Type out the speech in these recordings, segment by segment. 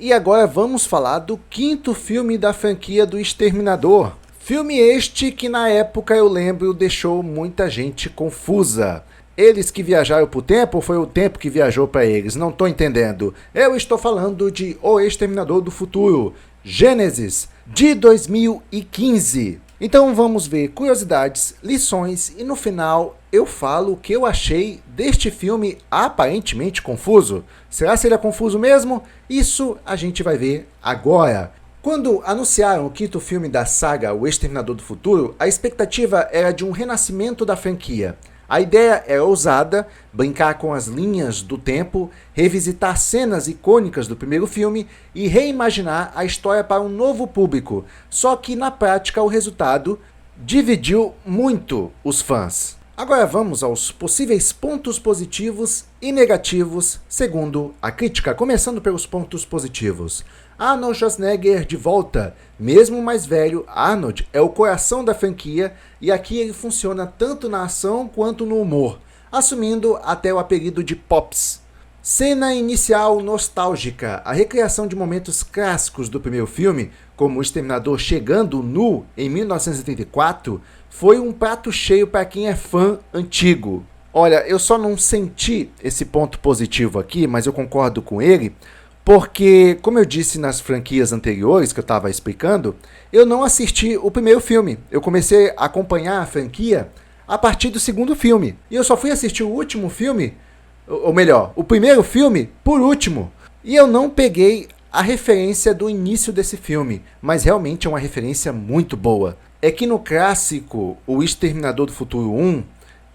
E agora vamos falar do quinto filme da franquia do Exterminador. Filme este que na época eu lembro deixou muita gente confusa. Eles que viajaram pro tempo ou foi o tempo que viajou para eles? Não tô entendendo. Eu estou falando de O Exterminador do Futuro, Gênesis, de 2015. Então vamos ver curiosidades, lições e no final eu falo o que eu achei deste filme aparentemente confuso. Será que ele é confuso mesmo? Isso a gente vai ver agora. Quando anunciaram o quinto filme da saga O Exterminador do Futuro, a expectativa era de um renascimento da franquia. A ideia era ousada, brincar com as linhas do tempo, revisitar cenas icônicas do primeiro filme e reimaginar a história para um novo público. Só que na prática o resultado dividiu muito os fãs. Agora vamos aos possíveis pontos positivos e negativos segundo a crítica, começando pelos pontos positivos. Arnold Schwarzenegger de volta. Mesmo mais velho, Arnold é o coração da franquia e aqui ele funciona tanto na ação quanto no humor, assumindo até o apelido de Pops. Cena inicial nostálgica. A recriação de momentos clássicos do primeiro filme, como o Exterminador chegando nu em 1984, foi um prato cheio para quem é fã antigo. Olha, eu só não senti esse ponto positivo aqui, mas eu concordo com ele, porque, como eu disse nas franquias anteriores que eu estava explicando, eu não assisti o primeiro filme. Eu comecei a acompanhar a franquia a partir do segundo filme. E eu só fui assistir o último filme, ou melhor, o primeiro filme, por último. E eu não peguei a referência do início desse filme, mas realmente é uma referência muito boa. É que no clássico, O Exterminador do Futuro 1,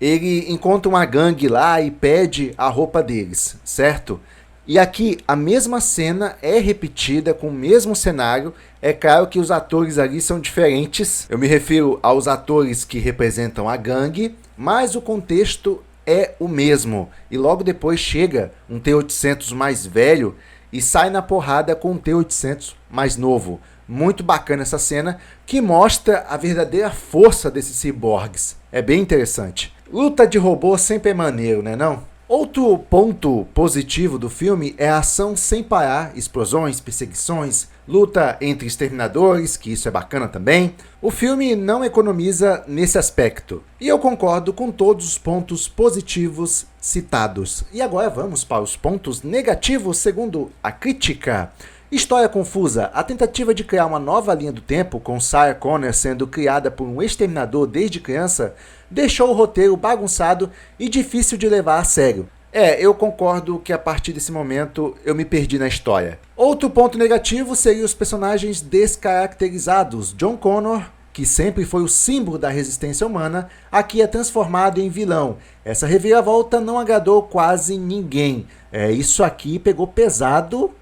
ele encontra uma gangue lá e pede a roupa deles, certo? E aqui a mesma cena é repetida com o mesmo cenário. É claro que os atores ali são diferentes. Eu me refiro aos atores que representam a gangue, mas o contexto é o mesmo. E logo depois chega um T-800 mais velho e sai na porrada com um T-800 mais novo. Muito bacana essa cena que mostra a verdadeira força desses ciborgues. É bem interessante. Luta de robô sempre é maneiro, né não? Outro ponto positivo do filme é a ação sem parar, explosões, perseguições, luta entre exterminadores, que isso é bacana também. O filme não economiza nesse aspecto. E eu concordo com todos os pontos positivos citados. E agora vamos para os pontos negativos segundo a crítica. História confusa. A tentativa de criar uma nova linha do tempo, com Sarah Connor sendo criada por um exterminador desde criança, deixou o roteiro bagunçado e difícil de levar a sério. Eu concordo que a partir desse momento eu me perdi na história. Outro ponto negativo seria os personagens descaracterizados. John Connor, que sempre foi o símbolo da resistência humana, aqui é transformado em vilão. Essa reviravolta não agradou quase ninguém. Isso aqui pegou pesado.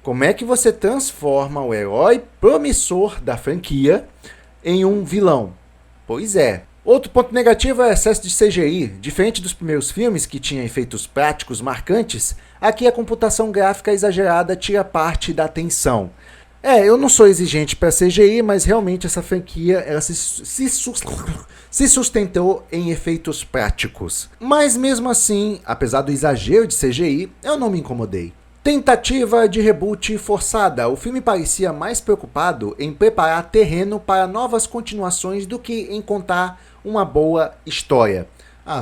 Como é que você transforma o herói promissor da franquia em um vilão? Pois é. Outro ponto negativo é o excesso de CGI. Diferente dos primeiros filmes, que tinha efeitos práticos marcantes, aqui a computação gráfica exagerada tira parte da atenção. Eu não sou exigente para CGI, mas realmente essa franquia ela se sustentou em efeitos práticos. Mas mesmo assim, apesar do exagero de CGI, eu não me incomodei. Tentativa de reboot forçada. O filme parecia mais preocupado em preparar terreno para novas continuações do que em contar uma boa história.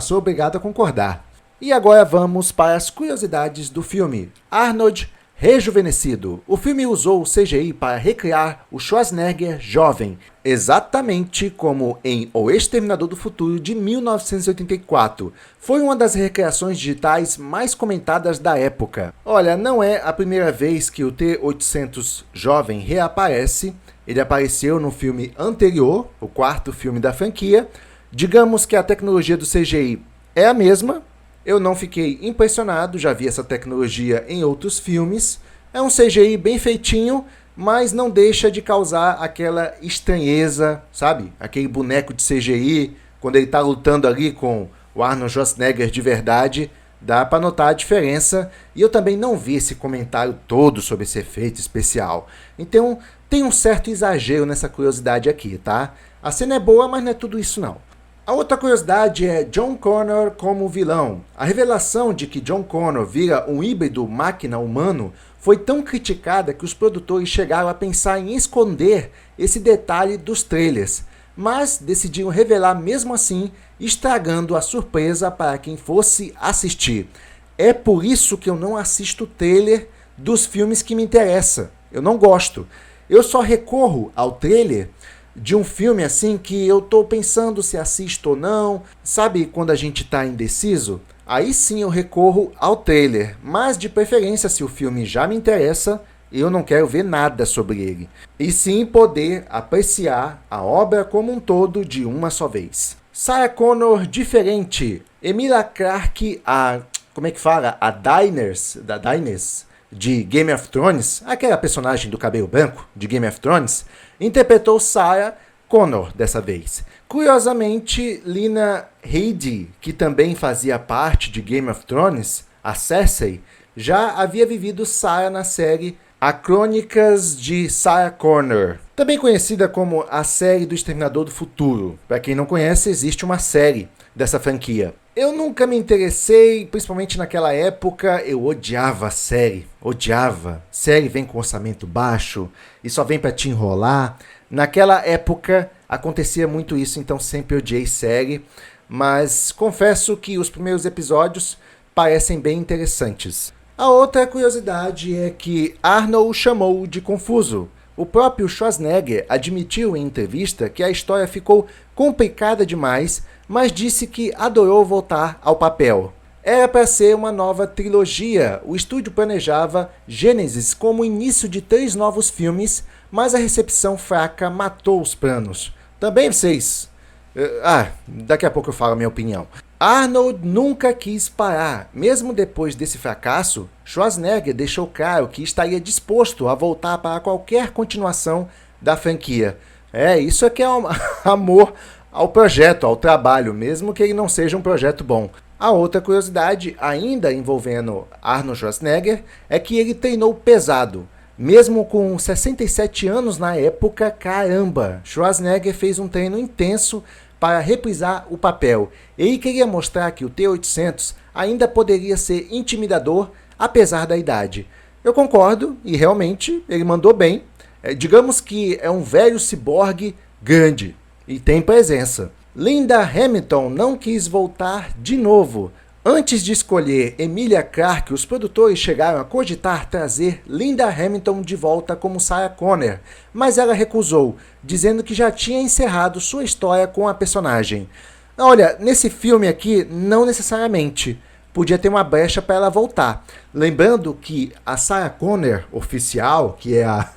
Sou obrigado a concordar. E agora vamos para as curiosidades do filme. Arnold rejuvenescido. O filme usou o CGI para recriar o Schwarzenegger jovem, exatamente como em O Exterminador do Futuro de 1984. Foi uma das recriações digitais mais comentadas da época. Olha, não é a primeira vez que o T-800 jovem reaparece. Ele apareceu no filme anterior, o quarto filme da franquia. Digamos que a tecnologia do CGI é a mesma. Eu não fiquei impressionado, já vi essa tecnologia em outros filmes. É um CGI bem feitinho, mas não deixa de causar aquela estranheza, sabe? Aquele boneco de CGI, quando ele está lutando ali com o Arnold Schwarzenegger de verdade, dá para notar a diferença. E eu também não vi esse comentário todo sobre esse efeito especial. Então, tem um certo exagero nessa curiosidade aqui, tá? A cena é boa, mas não é tudo isso não. A outra curiosidade é John Connor como vilão. A revelação de que John Connor vira um híbrido máquina-humano foi tão criticada que os produtores chegaram a pensar em esconder esse detalhe dos trailers, mas decidiram revelar mesmo assim, estragando a surpresa para quem fosse assistir. É por isso que eu não assisto trailer dos filmes que me interessam. Eu não gosto. Eu só recorro ao trailer de um filme assim que eu tô pensando se assisto ou não. Sabe quando a gente tá indeciso? Aí sim eu recorro ao trailer. Mas de preferência, se o filme já me interessa, eu não quero ver nada sobre ele. E sim poder apreciar a obra como um todo de uma só vez. Sarah Connor diferente. Emilia Clarke, a Daenerys de Game of Thrones, aquela personagem do cabelo branco de Game of Thrones, interpretou Sarah Connor dessa vez. Curiosamente, Lena Headey, que também fazia parte de Game of Thrones, a Cersei, já havia vivido Sarah na série A Crônicas de Sarah Connor, também conhecida como a série do Exterminador do Futuro. Para quem não conhece, existe uma série dessa franquia. Eu nunca me interessei, principalmente naquela época, eu odiava a série, odiava. Série vem com orçamento baixo e só vem pra te enrolar. Naquela época acontecia muito isso, então sempre odiei série, mas confesso que os primeiros episódios parecem bem interessantes. A outra curiosidade é que Arnold o chamou de confuso. O próprio Schwarzenegger admitiu em entrevista que a história ficou complicada demais, mas disse que adorou voltar ao papel. Era para ser uma nova trilogia. O estúdio planejava Gênesis como início de 3 novos filmes, mas a recepção fraca matou os planos. Também vocês... daqui a pouco eu falo a minha opinião. Arnold nunca quis parar. Mesmo depois desse fracasso, Schwarzenegger deixou claro que estaria disposto a voltar para qualquer continuação da franquia. Isso aqui é um amor ao projeto, ao trabalho, mesmo que ele não seja um projeto bom. A outra curiosidade, ainda envolvendo Arnold Schwarzenegger, é que ele treinou pesado. Mesmo com 67 anos na época, caramba, Schwarzenegger fez um treino intenso para reprisar o papel. Ele queria mostrar que o T-800 ainda poderia ser intimidador, apesar da idade. Eu concordo, e realmente ele mandou bem. Digamos que é um velho ciborgue grande e tem presença. Linda Hamilton não quis voltar de novo. Antes de escolher Emilia Clarke, os produtores chegaram a cogitar trazer Linda Hamilton de volta como Sarah Connor, mas ela recusou, dizendo que já tinha encerrado sua história com a personagem. Olha, nesse filme aqui, não necessariamente. Podia ter uma brecha para ela voltar. Lembrando que a Sarah Connor oficial, que é a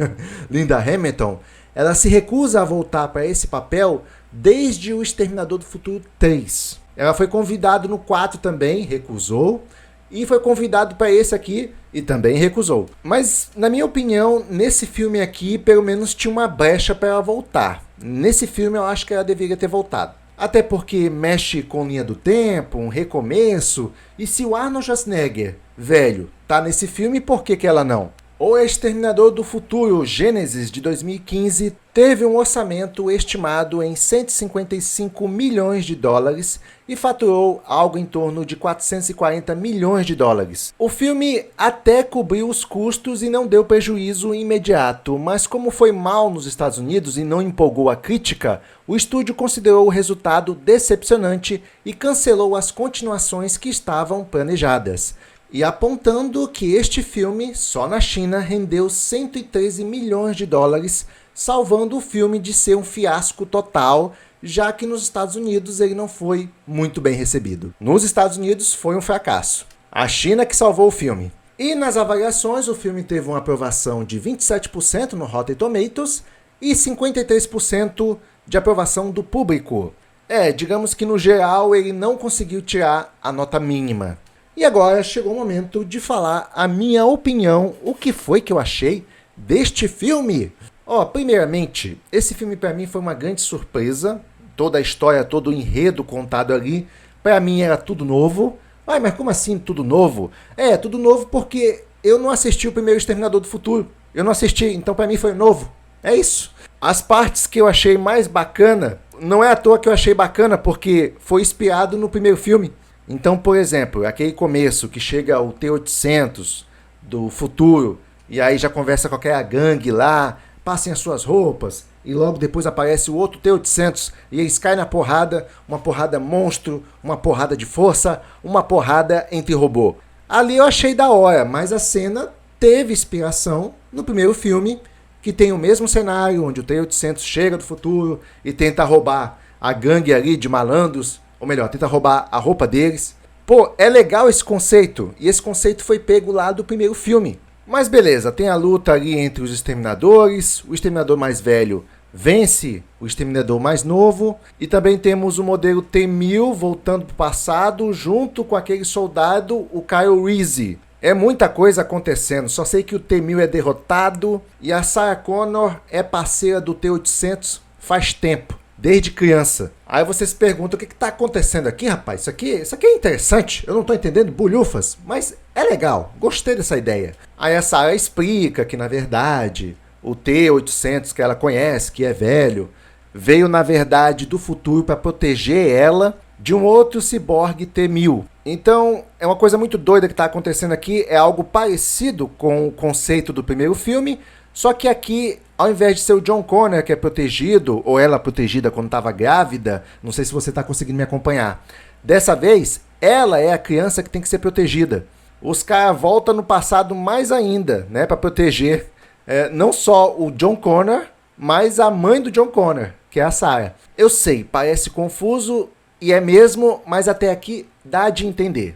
Linda Hamilton, ela se recusa a voltar para esse papel desde o Exterminador do Futuro 3. Ela foi convidada no 4 também, recusou. E foi convidado para esse aqui e também recusou. Mas, na minha opinião, nesse filme aqui, pelo menos tinha uma brecha para ela voltar. Nesse filme eu acho que ela deveria ter voltado. Até porque mexe com linha do tempo, um recomeço. E se o Arnold Schwarzenegger, velho, tá nesse filme, por que ela não? O Exterminador do Futuro Gênesis de 2015 teve um orçamento estimado em 155 milhões de dólares e faturou algo em torno de 440 milhões de dólares. O filme até cobriu os custos e não deu prejuízo imediato, mas como foi mal nos Estados Unidos e não empolgou a crítica, o estúdio considerou o resultado decepcionante e cancelou as continuações que estavam planejadas. E apontando que este filme, só na China, rendeu 113 milhões de dólares, salvando o filme de ser um fiasco total, já que nos Estados Unidos ele não foi muito bem recebido. Nos Estados Unidos foi um fracasso. A China que salvou o filme. E nas avaliações, o filme teve uma aprovação de 27% no Rotten Tomatoes e 53% de aprovação do público. Digamos que no geral ele não conseguiu tirar a nota mínima. E agora chegou o momento de falar a minha opinião, o que foi que eu achei deste filme. Primeiramente, esse filme para mim foi uma grande surpresa. Toda a história, todo o enredo contado ali, para mim era tudo novo. Mas como assim tudo novo? Tudo novo porque eu não assisti o primeiro Exterminador do Futuro. Eu não assisti, então para mim foi novo. É isso. As partes que eu achei mais bacana não é à toa que eu achei bacana, porque foi inspirado no primeiro filme. Então, por exemplo, aquele começo que chega o T-800 do futuro, e aí já conversa com aquela gangue lá, passem as suas roupas, e logo depois aparece o outro T-800, e eles caem na porrada, uma porrada monstro, uma porrada de força, uma porrada entre robô. Ali eu achei da hora, mas a cena teve inspiração no primeiro filme, que tem o mesmo cenário, onde o T-800 chega do futuro e tenta roubar a gangue ali de malandros, ou melhor, tenta roubar a roupa deles. Pô, é legal esse conceito, e esse conceito foi pego lá do primeiro filme. Mas beleza, tem a luta ali entre os exterminadores, o exterminador mais velho vence o exterminador mais novo, e também temos o modelo T-1000 voltando para o passado, junto com aquele soldado, o Kyle Reese. É muita coisa acontecendo, só sei que o T-1000 é derrotado, e a Sarah Connor é parceira do T-800 faz tempo, desde criança. Aí você se pergunta, o que está acontecendo aqui, rapaz? Isso aqui é interessante, eu não estou entendendo bolhufas, mas é legal, gostei dessa ideia. Aí a Sarah explica que, na verdade, o T-800 que ela conhece, que é velho, veio, na verdade, do futuro para proteger ela de um outro ciborgue T-1000. Então, é uma coisa muito doida que está acontecendo aqui, é algo parecido com o conceito do primeiro filme, só que aqui, ao invés de ser o John Connor que é protegido, ou ela protegida quando estava grávida, não sei se você está conseguindo me acompanhar, dessa vez, ela é a criança que tem que ser protegida. Os caras voltam no passado mais ainda, né, para proteger não só o John Connor, mas a mãe do John Connor, que é a Sarah. Eu sei, parece confuso, e é mesmo, mas até aqui dá de entender.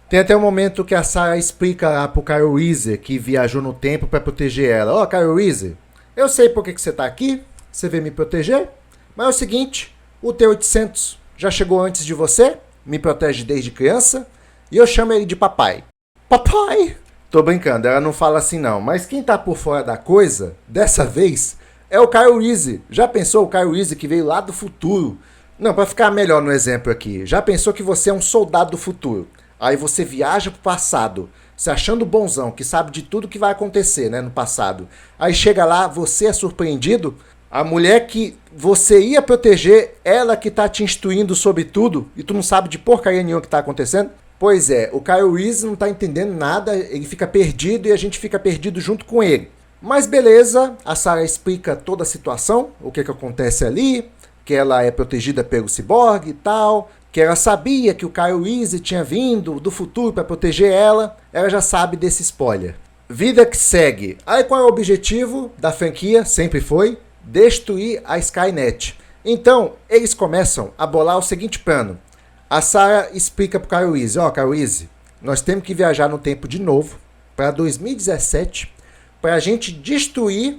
Tem até um momento que a Sarah explica lá pro Kyle Reese, que viajou no tempo para proteger ela. Ó, Kyle Reese, eu sei por que você tá aqui, você veio me proteger, mas é o seguinte, o T-800 já chegou antes de você, me protege desde criança, e eu chamo ele de papai. Papai! Tô brincando, ela não fala assim não, mas quem tá por fora da coisa, dessa vez, é o Kyle Reese. Já pensou o Kyle Reese que veio lá do futuro? Não, para ficar melhor no exemplo aqui, já pensou que você é um soldado do futuro? Aí você viaja pro passado, se achando bonzão, que sabe de tudo que vai acontecer, né, no passado. Aí chega lá, você é surpreendido, a mulher que você ia proteger, ela que tá te instruindo sobre tudo, e tu não sabe de porcaria nenhuma que tá acontecendo? Pois é, o Kyle Reese não tá entendendo nada, ele fica perdido e a gente fica perdido junto com ele. Mas beleza, a Sarah explica toda a situação, o que acontece ali, que ela é protegida pelo ciborgue e tal, que ela sabia que o Kyle Reese tinha vindo do futuro para proteger ela já sabe desse spoiler. Vida que segue. Aí qual é o objetivo da franquia? Sempre foi destruir a Skynet. Então, eles começam a bolar o seguinte plano. A Sarah explica pro Kyle Reese, Kyle Reese, nós temos que viajar no tempo de novo, para 2017, para a gente destruir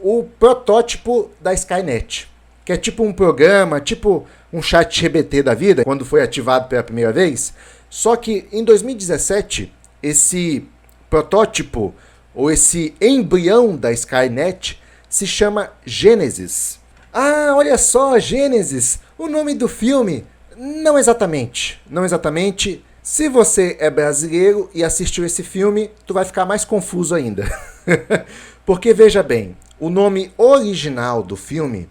o protótipo da Skynet, que é tipo um programa, tipo um chat GBT da vida, quando foi ativado pela primeira vez, só que em 2017, esse protótipo, ou esse embrião da Skynet, se chama Gênesis. Ah, olha só, Gênesis, o nome do filme. Não exatamente. Se você é brasileiro e assistiu esse filme, tu vai ficar mais confuso ainda. Porque veja bem, o nome original do filme,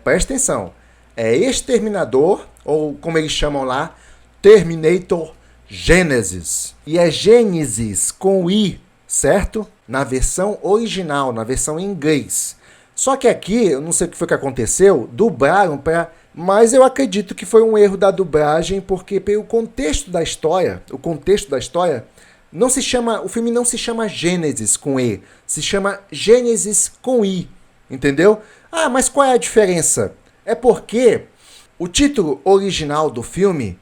presta atenção, é Exterminador, ou como eles chamam lá, Terminator Genesis. E é Gênesis com I, certo? Na versão original, na versão em inglês. Só que aqui, eu não sei o que foi que aconteceu, dublaram para... Mas eu acredito que foi um erro da dublagem, porque pelo contexto da história, não se chama, o filme não se chama Gênesis com E, se chama Gênesis com I, entendeu? Ah, mas qual é a diferença? É porque o título original do filme,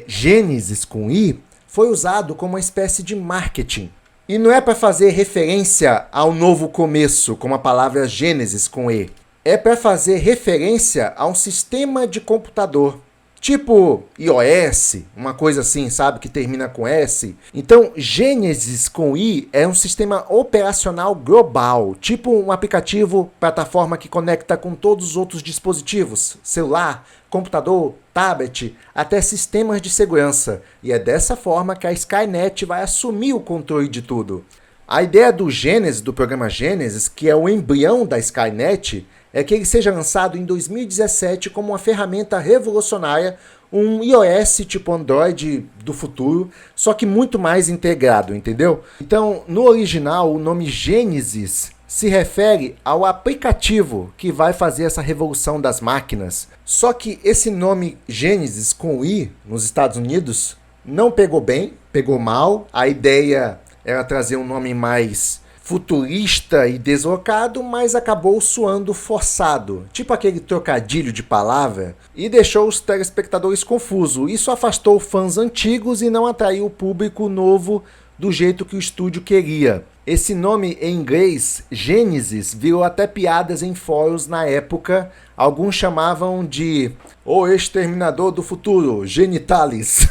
Gênesis com I, foi usado como uma espécie de marketing. E não é para fazer referência ao novo começo, como a palavra Gênesis com E. É para fazer referência a um sistema de computador, tipo iOS, uma coisa assim, sabe, que termina com S. Então, Gênesis com I é um sistema operacional global, tipo um aplicativo, plataforma que conecta com todos os outros dispositivos, celular, computador, tablet, até sistemas de segurança. E é dessa forma que a Skynet vai assumir o controle de tudo. A ideia do Gênesis, do programa Gênesis, que é o embrião da Skynet, é que ele seja lançado em 2017 como uma ferramenta revolucionária, um iOS tipo Android do futuro, só que muito mais integrado, entendeu? Então, no original, o nome Genesis se refere ao aplicativo que vai fazer essa revolução das máquinas. Só que esse nome Genesis com I nos Estados Unidos não pegou bem, pegou mal. A ideia era trazer um nome mais futurista e deslocado, mas acabou soando forçado, tipo aquele trocadilho de palavra, e deixou os telespectadores confusos. Isso afastou fãs antigos e não atraiu o público novo do jeito que o estúdio queria. Esse nome em inglês, Genesis, virou até piadas em fóruns na época. Alguns chamavam de O Exterminador do Futuro, Genitalis.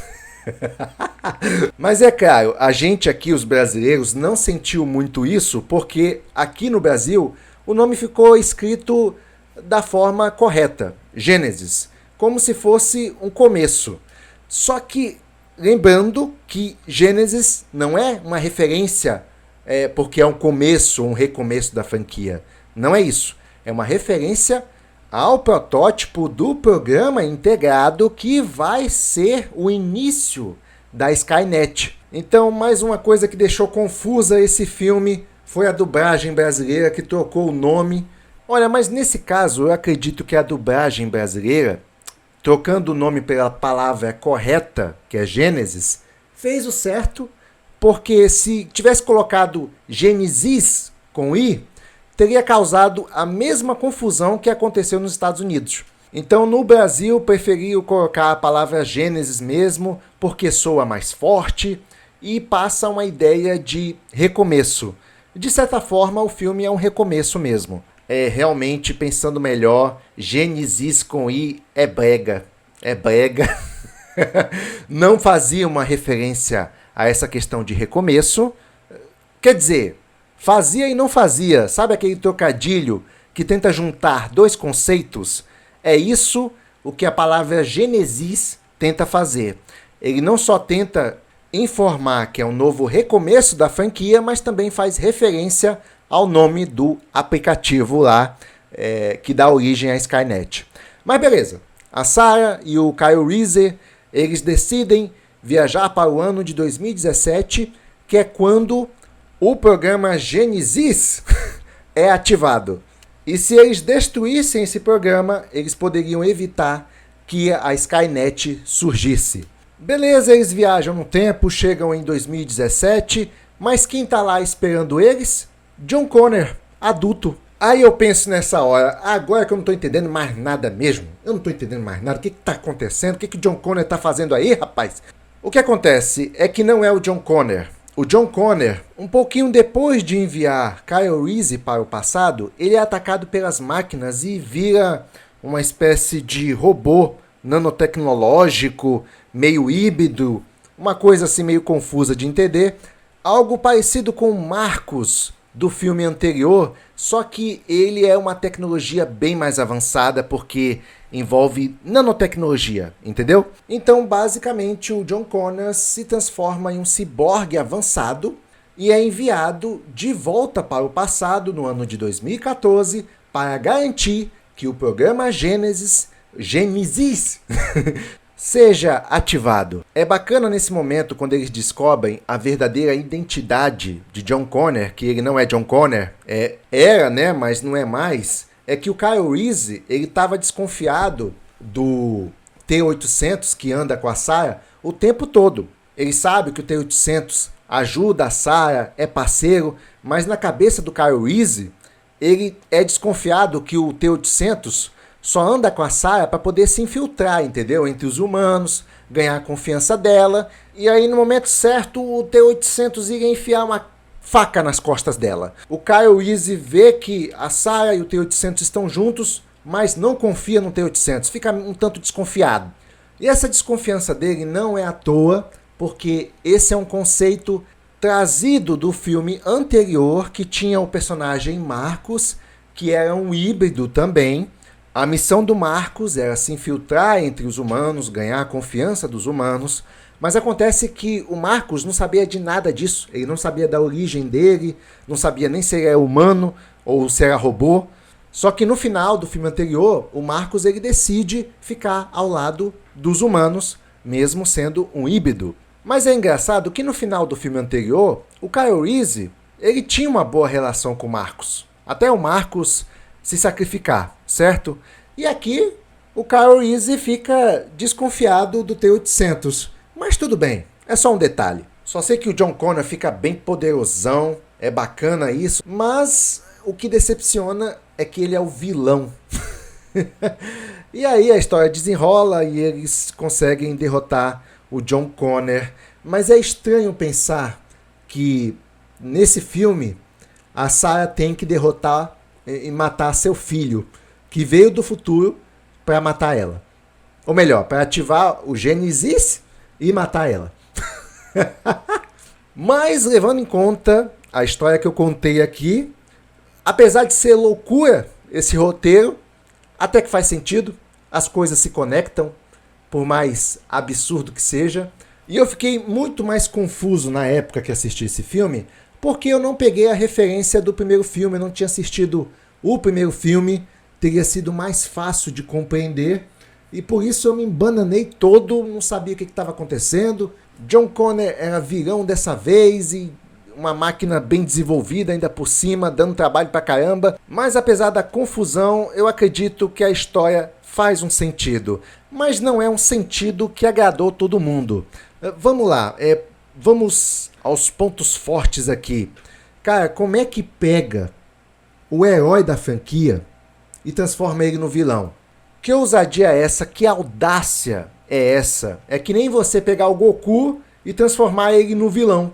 Mas é claro, a gente aqui, os brasileiros, não sentiu muito isso, porque aqui no Brasil o nome ficou escrito da forma correta, Gênesis, como se fosse um começo. Só que, lembrando que Gênesis não é uma referência porque é um começo, um recomeço da franquia. Não é isso. É uma referência ao protótipo do programa integrado que vai ser o início da Skynet. Então, mais uma coisa que deixou confusa esse filme foi a dublagem brasileira, que trocou o nome. Olha, mas nesse caso eu acredito que a dublagem brasileira, trocando o nome pela palavra correta, que é Gênesis, fez o certo, porque se tivesse colocado Genesis com I, teria causado a mesma confusão que aconteceu nos Estados Unidos. Então, no Brasil, preferiu colocar a palavra Gênesis mesmo, porque soa mais forte e passa uma ideia de recomeço. De certa forma, o filme é um recomeço mesmo. Realmente, pensando melhor, Genesis com I é brega. É brega. Não fazia uma referência a essa questão de recomeço. Quer dizer, fazia e não fazia. Sabe aquele trocadilho que tenta juntar dois conceitos? É isso o que a palavra Genesis tenta fazer. Ele não só tenta informar que é um novo recomeço da franquia, mas também faz referência ao nome do aplicativo lá, que dá origem à Skynet. Mas beleza, a Sarah e o Kyle Reese, eles decidem viajar para o ano de 2017, que é quando o programa Genesis é ativado. E se eles destruíssem esse programa, eles poderiam evitar que a Skynet surgisse. Beleza, eles viajam no tempo, chegam em 2017, mas quem está lá esperando eles? John Connor, adulto. Aí eu penso nessa hora, agora que eu não estou entendendo mais nada mesmo, eu não estou entendendo mais nada, o que está acontecendo, o que John Connor está fazendo aí, rapaz? O que acontece é que não é o John Connor. O John Connor, um pouquinho depois de enviar Kyle Reese para o passado, ele é atacado pelas máquinas e vira uma espécie de robô nanotecnológico, meio híbrido, uma coisa assim meio confusa de entender. Algo parecido com o Marcos do filme anterior, só que ele é uma tecnologia bem mais avançada porque envolve nanotecnologia, entendeu? Então, basicamente, o John Connor se transforma em um ciborgue avançado e é enviado de volta para o passado no ano de 2014 para garantir que o programa Genesis seja ativado. É bacana nesse momento quando eles descobrem a verdadeira identidade de John Connor, que ele não é John Connor, era, né, mas não é mais. É que o Kyle Reese, ele estava desconfiado do T-800 que anda com a Sarah o tempo todo. Ele sabe que o T-800 ajuda a Sarah, é parceiro, mas na cabeça do Kyle Reese, ele é desconfiado que o T-800 só anda com a Sarah para poder se infiltrar, entendeu? Entre os humanos, ganhar a confiança dela, e aí no momento certo o T-800 iria enfiar uma faca nas costas dela. O Kyle Reese vê que a Sarah e o T-800 estão juntos, mas não confia no T-800, fica um tanto desconfiado. E essa desconfiança dele não é à toa, porque esse é um conceito trazido do filme anterior, que tinha o personagem Marcos, que era um híbrido também. A missão do Marcos era se infiltrar entre os humanos, ganhar a confiança dos humanos, mas acontece que o Marcos não sabia de nada disso. Ele não sabia da origem dele, não sabia nem se ele era humano ou se era robô. Só que no final do filme anterior, o Marcus ele decide ficar ao lado dos humanos, mesmo sendo um híbrido. Mas é engraçado que no final do filme anterior, o Kyle Reese ele tinha uma boa relação com o Marcus. Até o Marcus se sacrificar, certo? E aqui o Kyle Reese fica desconfiado do T-800. Mas tudo bem, é só um detalhe. Só sei que o John Connor fica bem poderosão, é bacana isso, mas o que decepciona é que ele é o vilão. E aí a história desenrola e eles conseguem derrotar o John Connor. Mas é estranho pensar que nesse filme a Sarah tem que derrotar e matar seu filho, que veio do futuro para matar ela. Ou melhor, para ativar o Genesis e matar ela. Mas levando em conta a história que eu contei aqui, apesar de ser loucura esse roteiro, até que faz sentido, as coisas se conectam, por mais absurdo que seja. E eu fiquei muito mais confuso na época que assisti esse filme, porque eu não peguei a referência do primeiro filme, eu não tinha assistido o primeiro filme, teria sido mais fácil de compreender, e por isso eu me embananei todo, não sabia o que estava acontecendo. John Connor era vilão dessa vez e uma máquina bem desenvolvida ainda por cima, dando trabalho pra caramba. Mas apesar da confusão, eu acredito que a história faz um sentido. Mas não é um sentido que agradou todo mundo. Vamos lá, vamos aos pontos fortes aqui. Cara, como é que pega o herói da franquia e transforma ele no vilão? Que ousadia é essa? Que audácia é essa? É que nem você pegar o Goku e transformar ele no vilão.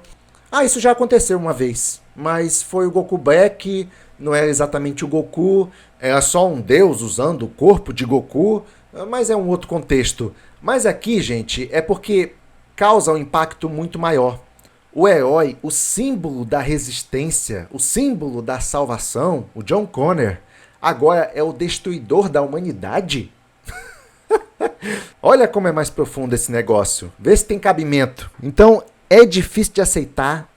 Ah, isso já aconteceu uma vez, mas foi o Goku Black, não era exatamente o Goku, era só um deus usando o corpo de Goku, mas é um outro contexto. Mas aqui, gente, é porque causa um impacto muito maior. O herói, o símbolo da resistência, o símbolo da salvação, o John Connor, agora é o destruidor da humanidade? Olha como é mais profundo esse negócio. Vê se tem cabimento. Então, é difícil de aceitar,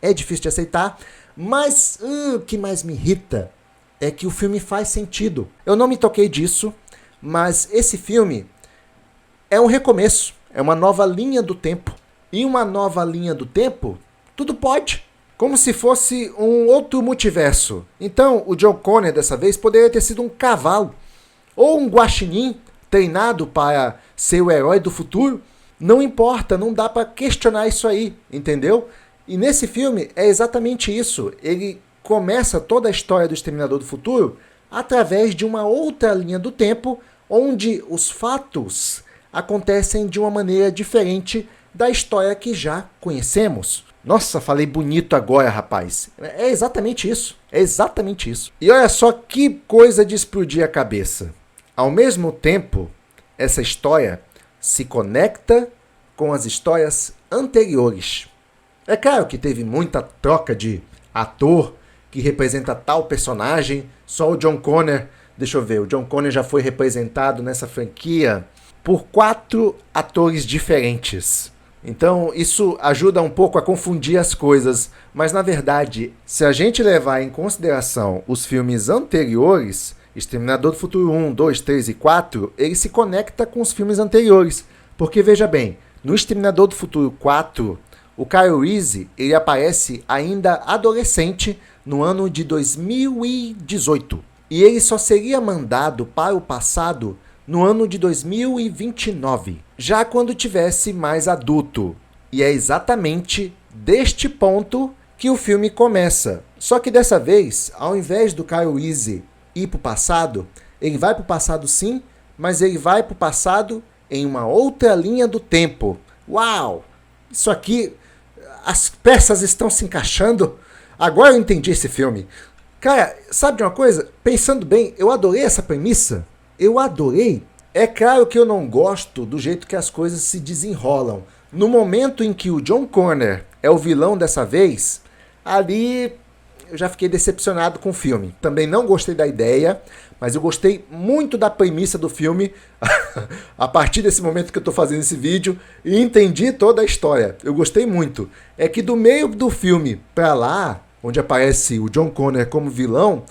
mas o que mais me irrita é que o filme faz sentido. Eu não me toquei disso, mas esse filme é um recomeço, é uma nova linha do tempo. E uma nova linha do tempo, tudo pode. Como se fosse um outro multiverso. Então, o John Connor dessa vez poderia ter sido um cavalo, ou um guaxinim treinado para ser o herói do futuro. Não importa, não dá para questionar isso aí, entendeu? E nesse filme é exatamente isso. Ele começa toda a história do Exterminador do Futuro através de uma outra linha do tempo, onde os fatos acontecem de uma maneira diferente da história que já conhecemos. Nossa, falei bonito agora, rapaz. É exatamente isso. É exatamente isso. E olha só que coisa de explodir a cabeça. Ao mesmo tempo, essa história se conecta com as histórias anteriores. É claro que teve muita troca de ator que representa tal personagem. Só o John Connor, deixa eu ver, o John Connor já foi representado nessa franquia por 4 atores diferentes. Então isso ajuda um pouco a confundir as coisas. Mas na verdade, se a gente levar em consideração os filmes anteriores, Exterminador do Futuro 1, 2, 3 e 4, ele se conecta com os filmes anteriores. Porque, veja bem, no Exterminador do Futuro 4, o Kyle Reese ele aparece ainda adolescente no ano de 2018. E ele só seria mandado para o passado no ano de 2029, já quando tivesse mais adulto. E é exatamente deste ponto que o filme começa. Só que dessa vez, ao invés do Kyle Reese ir para o passado, ele vai para o passado sim, mas ele vai para o passado em uma outra linha do tempo. Uau! Isso aqui, as peças estão se encaixando. Agora eu entendi esse filme. Cara, sabe de uma coisa? Pensando bem, eu adorei essa premissa. Eu adorei. É claro que eu não gosto do jeito que as coisas se desenrolam. No momento em que o John Connor é o vilão dessa vez, ali eu já fiquei decepcionado com o filme. Também não gostei da ideia, mas eu gostei muito da premissa do filme a partir desse momento que eu estou fazendo esse vídeo e entendi toda a história. Eu gostei muito. É que do meio do filme para lá, onde aparece o John Connor como vilão,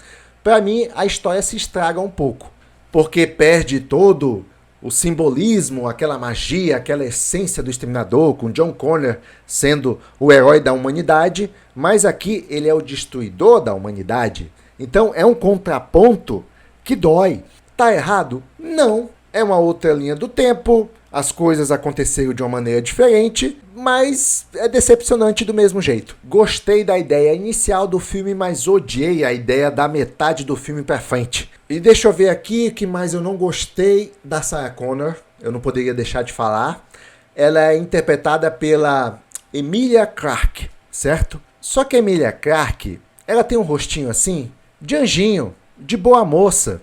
para mim a história se estraga um pouco, porque perde todo o simbolismo, aquela magia, aquela essência do Exterminador, com John Connor sendo o herói da humanidade, mas aqui ele é o destruidor da humanidade. Então é um contraponto que dói. Tá errado? Não. É uma outra linha do tempo, as coisas aconteceram de uma maneira diferente, mas é decepcionante do mesmo jeito. Gostei da ideia inicial do filme, mas odiei a ideia da metade do filme pra frente. E deixa eu ver aqui o que mais eu não gostei da Sarah Connor, eu não poderia deixar de falar. Ela é interpretada pela Emilia Clarke, certo? Só que a Emilia Clarke, ela tem um rostinho assim, de anjinho, de boa moça.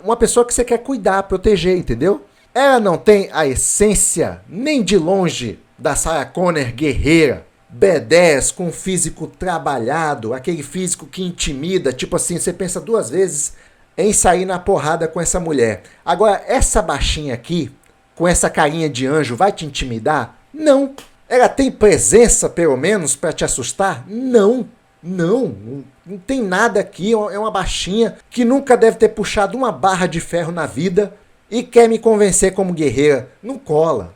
Uma pessoa que você quer cuidar, proteger, entendeu? Ela não tem a essência, nem de longe, da Sarah Connor guerreira, B10, com um físico trabalhado, aquele físico que intimida, tipo assim, você pensa duas vezes em sair na porrada com essa mulher. Agora, essa baixinha aqui, com essa carinha de anjo, vai te intimidar? Não. Ela tem presença, pelo menos, para te assustar? Não. Não tem nada aqui, é uma baixinha que nunca deve ter puxado uma barra de ferro na vida e quer me convencer como guerreira. Não cola.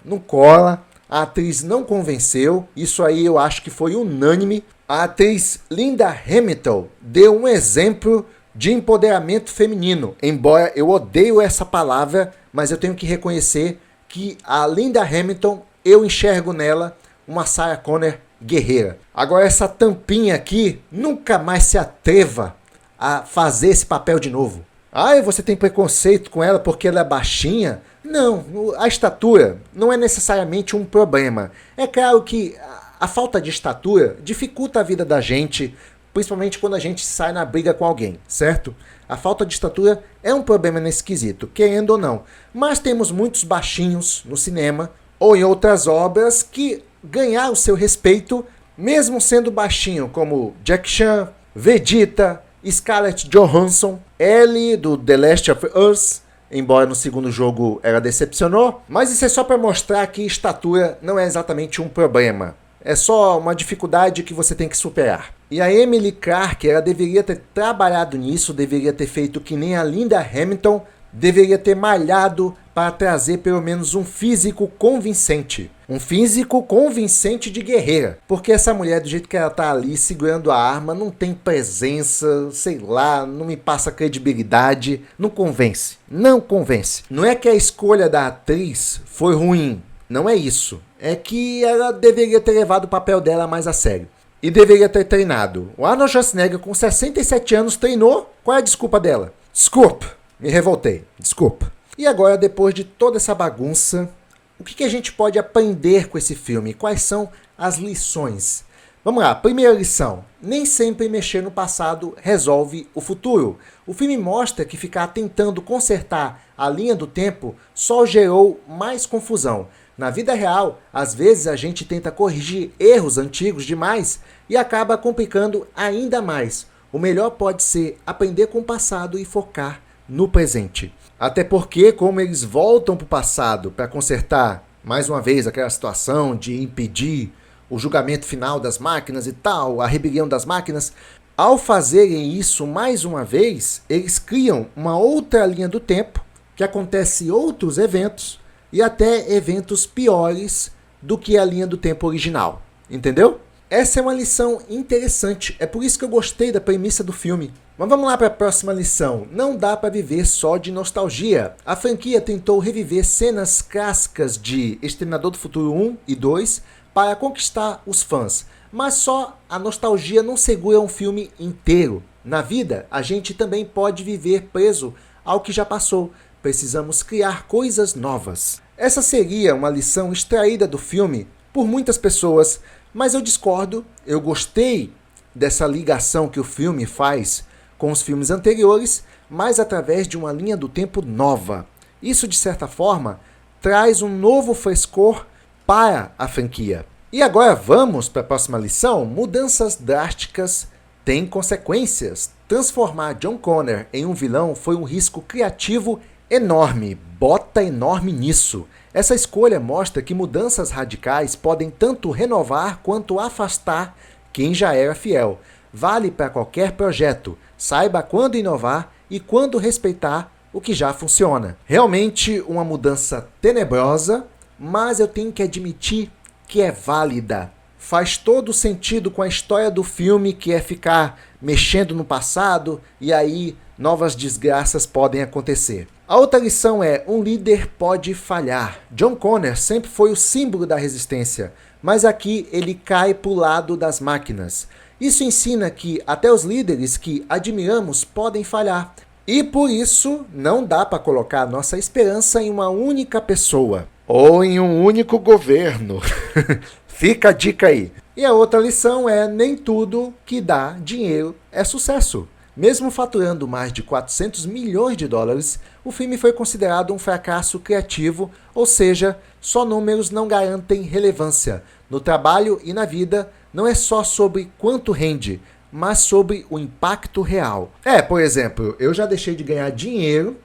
A atriz não convenceu, isso aí eu acho que foi unânime. A atriz Linda Hamilton deu um exemplo de empoderamento feminino, embora eu odeio essa palavra, mas eu tenho que reconhecer que a Linda Hamilton, eu enxergo nela uma Sarah Connor guerreira. Agora essa tampinha aqui, nunca mais se atreva a fazer esse papel de novo. Você tem preconceito com ela porque ela é baixinha? Não, a estatura não é necessariamente um problema. É claro que a falta de estatura dificulta a vida da gente, principalmente quando a gente sai na briga com alguém, certo? A falta de estatura é um problema nesse quesito, querendo ou não. Mas temos muitos baixinhos no cinema ou em outras obras que ganhar o seu respeito, mesmo sendo baixinho, como Jack Chan, Vegeta, Scarlett Johansson, Ellie do The Last of Us, embora no segundo jogo ela decepcionou, mas isso é só para mostrar que estatura não é exatamente um problema. É só uma dificuldade que você tem que superar. E a Emily Clarke, ela deveria ter trabalhado nisso, deveria ter feito que nem a Linda Hamilton, deveria ter malhado para trazer pelo menos um físico convincente. Um físico convincente de guerreira. Porque essa mulher, do jeito que ela tá ali segurando a arma, não tem presença, sei lá, não me passa credibilidade, não convence. Não convence. Não é que a escolha da atriz foi ruim, não é isso. É que ela deveria ter levado o papel dela mais a sério. E deveria ter treinado. O Arnold Schwarzenegger, com 67 anos, treinou. Qual é a desculpa dela? Desculpa. Me revoltei, desculpa. E agora, depois de toda essa bagunça, o que a gente pode aprender com esse filme? Quais são as lições? Vamos lá, primeira lição. Nem sempre mexer no passado resolve o futuro. O filme mostra que ficar tentando consertar a linha do tempo só gerou mais confusão. Na vida real, às vezes a gente tenta corrigir erros antigos demais e acaba complicando ainda mais. O melhor pode ser aprender com o passado e focar no presente. Até porque, como eles voltam para o passado para consertar, mais uma vez, aquela situação de impedir o julgamento final das máquinas e tal, a rebelião das máquinas, ao fazerem isso mais uma vez, eles criam uma outra linha do tempo, que acontece outros eventos, e até eventos piores do que a linha do tempo original. Entendeu? Essa é uma lição interessante, é por isso que eu gostei da premissa do filme. Mas vamos lá para a próxima lição. Não dá para viver só de nostalgia. A franquia tentou reviver cenas clássicas de Exterminador do Futuro 1 e 2 para conquistar os fãs. Mas só a nostalgia não segura um filme inteiro. Na vida, a gente também pode viver preso ao que já passou. Precisamos criar coisas novas. Essa seria uma lição extraída do filme por muitas pessoas, mas eu discordo. Eu gostei dessa ligação que o filme faz com os filmes anteriores, mas através de uma linha do tempo nova. Isso, de certa forma, traz um novo frescor para a franquia. E agora vamos para a próxima lição. Mudanças drásticas têm consequências. Transformar John Connor em um vilão foi um risco criativo enorme. Bota enorme nisso. Essa escolha mostra que mudanças radicais podem tanto renovar quanto afastar quem já era fiel. vale para qualquer projeto. Saiba quando inovar e quando respeitar o que já funciona. Realmente uma mudança tenebrosa, mas eu tenho que admitir que é válida. Faz todo sentido com a história do filme, que é ficar mexendo no passado e aí novas desgraças podem acontecer. A outra lição é: um líder pode falhar. John Connor sempre foi o símbolo da resistência, mas aqui ele cai para o lado das máquinas. Isso ensina que até os líderes que admiramos podem falhar. E por isso não dá para colocar nossa esperança em uma única pessoa. Ou em um único governo. Fica a dica aí. E a outra lição é: nem tudo que dá dinheiro é sucesso. Mesmo faturando mais de 400 milhões de dólares, o filme foi considerado um fracasso criativo, ou seja, só números não garantem relevância. No trabalho e na vida, não é só sobre quanto rende, mas sobre o impacto real. Por exemplo, eu já deixei de ganhar dinheiro,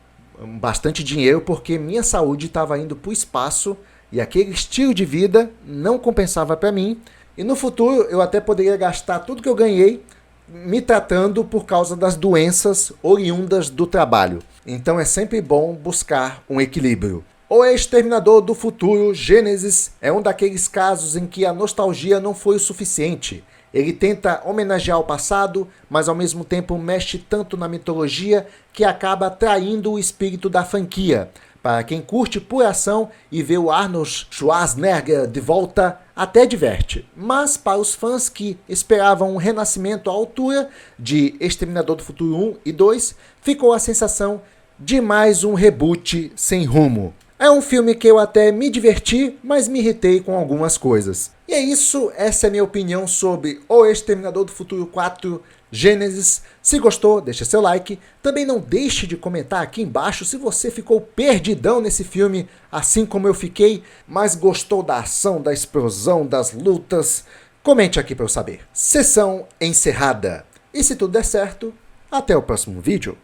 bastante dinheiro, porque minha saúde estava indo para o espaço e aquele estilo de vida não compensava para mim. E no futuro eu até poderia gastar tudo que eu ganhei me tratando por causa das doenças oriundas do trabalho. Então é sempre bom buscar um equilíbrio. O Exterminador do Futuro, Gênesis, é um daqueles casos em que a nostalgia não foi o suficiente. Ele tenta homenagear o passado, mas ao mesmo tempo mexe tanto na mitologia que acaba traindo o espírito da franquia. Para quem curte pura ação e vê o Arnold Schwarzenegger de volta, até diverte. Mas para os fãs que esperavam um renascimento à altura de Exterminador do Futuro 1 e 2, ficou a sensação de mais um reboot sem rumo. É um filme que eu até me diverti, mas me irritei com algumas coisas. E é isso, essa é a minha opinião sobre O Exterminador do Futuro 4 Gênesis. Se gostou, deixa seu like. Também não deixe de comentar aqui embaixo se você ficou perdidão nesse filme, assim como eu fiquei, mas gostou da ação, da explosão, das lutas. Comente aqui para eu saber. Sessão encerrada. E se tudo der certo, até o próximo vídeo.